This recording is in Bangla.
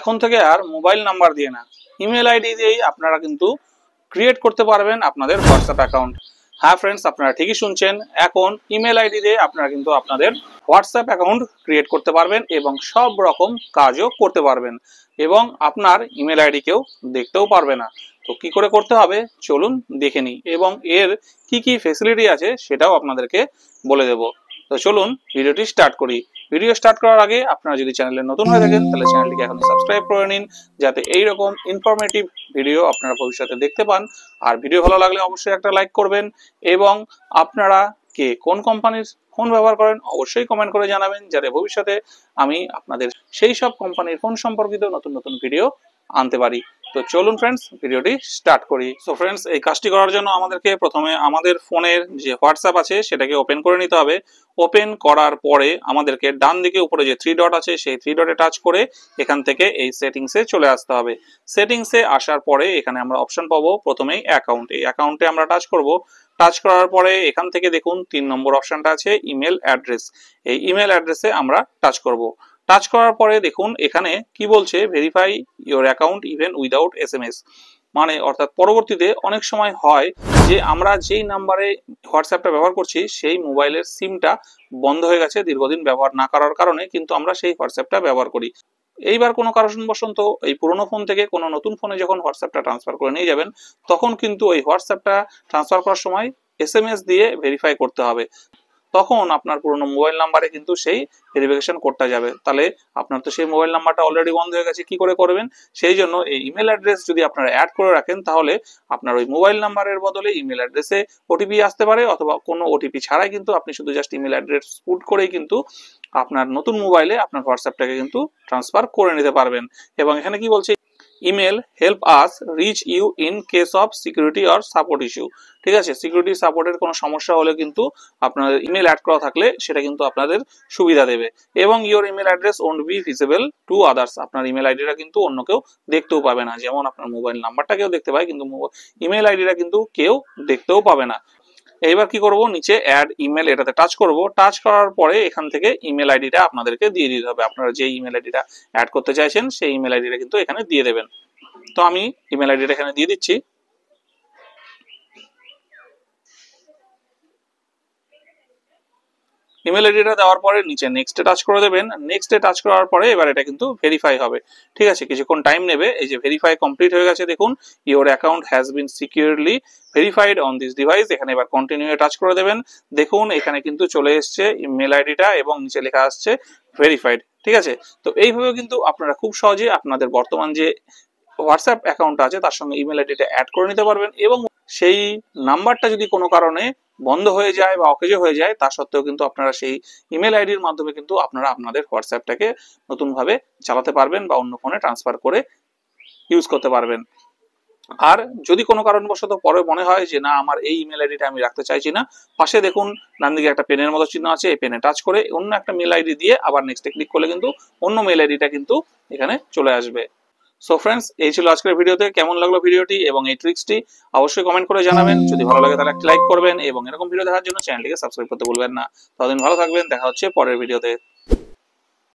এখন থেকে আর মোবাইল নাম্বার দিয়ে না, ইমেল আইডি দিয়েই আপনারা কিন্তু ক্রিয়েট করতে পারবেন আপনাদের হোয়াটসঅ্যাপ অ্যাকাউন্ট। হ্যাঁ ফ্রেন্ডস, আপনারা ঠিকই শুনছেন, এখন ইমেল আইডি দিয়ে আপনারা কিন্তু আপনাদের হোয়াটসঅ্যাপ অ্যাকাউন্ট ক্রিয়েট করতে পারবেন এবং সব রকম কাজও করতে পারবেন এবং আপনার ইমেল আইডি কেউ দেখতেও পারবে না। তো কি করে করতে হবে চলুন দেখে নিই এবং এর কি কি ফেসিলিটি আছে সেটাও আপনাদেরকে বলে দেব। তো চলুন ভিডিওটি স্টার্ট করি। ভিডিও স্টার্ট করার আগে আপনারা যদি চ্যানেলে নতুন হয়ে থাকেন তাহলে চ্যানেলটিকে এখন সাবস্ক্রাইব করে নিন, যাতে এইরকম ইনফরমেটিভ ভিডিও আপনারা ভবিষ্যতে দেখতে পান। আর ভিডিও ভালো লাগলে অবশ্যই একটা লাইক করবেন এবং আপনারা কে কোন কোম্পানির ফোন ব্যবহার করেন অবশ্যই কমেন্ট করে জানাবেন, যাতে ভবিষ্যতে আমি আপনাদের সেই সব কোম্পানির ফোন সম্পর্কিত নতুন নতুন ভিডিও আনতে পারি। তো চলুন ফ্রেন্ডস ভিডিওটি স্টার্ট করি। সো ফ্রেন্ডস, এই কাজটি করার জন্য আমাদেরকে প্রথমে আমাদের ফোনের যে হোয়াটসঅ্যাপ আছে সেটাকে ওপেন করে নিতে হবে। ওপেন করার পরে আমাদেরকে ডান দিকে উপরে যে 3 ডট আছে সেই 3 ডটে টাচ করে এখান থেকে এই সেটিংসে চলে আসতে হবে। সেটিংসে আসার পরে এখানে আমরা অপশন পাবো প্রথমেই অ্যাকাউন্ট, এই অ্যাকাউন্টে আমরা টাচ করব। টাচ করার পরে এখান থেকে দেখুন 3 নম্বর অপশনটা আছে ইমেল অ্যাড্রেস, এই ইমেল অ্যাড্রেসে আমরা টাচ করব। টাচ করার পরে দেখুন এখানে কি বলছে, verify your account even without SMS, মানে অর্থাৎ পরবর্তীতে অনেক সময় হয় যে আমরা যেই নাম্বারে হোয়াটসঅ্যাপটা ব্যবহার করছি সেই মোবাইলের সিমটা বন্ধ হয়ে গেছে দীর্ঘদিন ব্যবহার না করার কারণে, কিন্তু আমরা সেই হোয়াটসঅ্যাপটা ব্যবহার করি। এইবার কোনো কারণবশত এই পুরোনো ফোন থেকে কোনো নতুন ফোনে যখন হোয়াটসঅ্যাপটা ট্রান্সফার করে নিয়ে যাবেন তখন কিন্তু ওই হোয়াটসঅ্যাপটা ট্রান্সফার করার সময় এসএমএস দিয়ে ভেরিফাই করতে হবে। তখন আপনার পুরোনো মোবাইল নাম্বারে কিন্তু সেই ভেরিফিকেশন কোডটা যাবে। তাহলে আপনার তো সেই মোবাইল নাম্বারটা অলরেডি বন্ধ হয়ে গেছে, কি করে করবেন? সেই জন্য এই ইমেল অ্যাড্রেস যদি আপনারা অ্যাড করে রাখেন তাহলে আপনার ওই মোবাইল নাম্বারের বদলে ইমেল অ্যাড্রেসে ওটিপি আসতে পারে, অথবা কোনো ওটিপি ছাড়াই কিন্তু আপনি শুধু জাস্ট ইমেল অ্যাড্রেস পুট করেই কিন্তু আপনার নতুন মোবাইলে আপনার হোয়াটসঅ্যাপটাকে কিন্তু ট্রান্সফার করে নিতে পারবেন। এবং এখানে কি বলছে, email help us reach you in case of security or support issue. ঠিক আছে, সিকিউরিটি সাপোর্টের কোনো সমস্যা হলে কিন্তু আপনার ইমেল অ্যাড করা থাকলে সেটা কিন্তু আপনাদের সুবিধা দেবে। এবং your email address won't be visible to others, আপনার ইমেল আইডিটা কিন্তু অন্য কেউ দেখতেও পাবে না। যেমন আপনার মোবাইল নাম্বারটা কেউ দেখতে পায় কিন্তু ইমেল আইডিটা কিন্তু কেউ দেখতেও পাবে না। এইবার কি করব, নিচে অ্যাড ইমেল এটাতে টাচ করব। টাচ করার পরে এখান থেকে ইমেল আইডিটা আপনাদেরকে দিয়ে দিতে হবে। আপনারা যে ইমেল আইডিটা অ্যাড করতে চাইছেন সেই ইমেল আইডিটা কিন্তু এখানে দিয়ে দেবেন। তো আমি ইমেল আইডিটা এখানে দিয়ে দিচ্ছি। ইমেল আইডিটা দেওয়ার পরে নিচে নেক্সটে টাচ করে দেবেন। নেক্সটে টাচ করার পরে এবার এটা কিন্তু ভেরিফাই হবে। ঠিক আছে, কিছুক্ষণ টাইম নেবে। এই যে ভেরিফাই কমপ্লিট হয়ে গেছে, দেখুন your account has been securely verified on this device. এখানে এবার কন্টিনিউ টাচ করে দেবেন। দেখুন এখানে কিন্তু চলে এসছে ইমেল আইডিটা এবং নিচে লেখা আসছে ভেরিফাইড। ঠিক আছে, তো এইভাবে কিন্তু আপনারা খুব সহজে আপনাদের বর্তমান যে হোয়াটসঅ্যাপ অ্যাকাউন্ট আছে তার সঙ্গে ইমেল আইডিটা অ্যাড করে নিতে পারবেন এবং সেই নাম্বারটা যদি কোনো কারণে বন্ধ হয়ে যায় বা অকেজো হয়ে যায় তা সত্ত্বেও কিন্তু আপনারা সেই ইমেল আইডির মাধ্যমে কিন্তু আপনারা আপনাদের হোয়াটসঅ্যাপটাকে নতুনভাবে চালাতে পারবেন বা অন্য ফোনে ট্রান্সফার করে ইউজ করতে পারবেন। আর যদি কোনো কারণবশত পরে মনে হয় যে না আমার এই ইমেল আইডিটা আমি রাখতে চাইছি না, পাশে দেখুন ডান দিকে একটা পেনের মতো চিহ্ন আছে, এই পেনে টাচ করে অন্য একটা মেল আইডি দিয়ে আবার নেক্সটে ক্লিক করলে কিন্তু অন্য মেল আইডিটা কিন্তু এখানে চলে আসবে। সো ফ্রেন্ডস, এই ছিল আজকের ভিডিওতে। কেমন লাগলো ভিডিওটি এবং এই ট্রিক্সটি অবশ্যই কমেন্ট করে জানাবেন। যদি ভালো লাগে তাহলে একটা লাইক করবেন এবং এরকম ভিডিও দেখার জন্য চ্যানেলটিকে সাবস্ক্রাইব করতে ভুলবেন না। ততদিন ভালো থাকবেন, দেখা হচ্ছে পরের ভিডিওতে।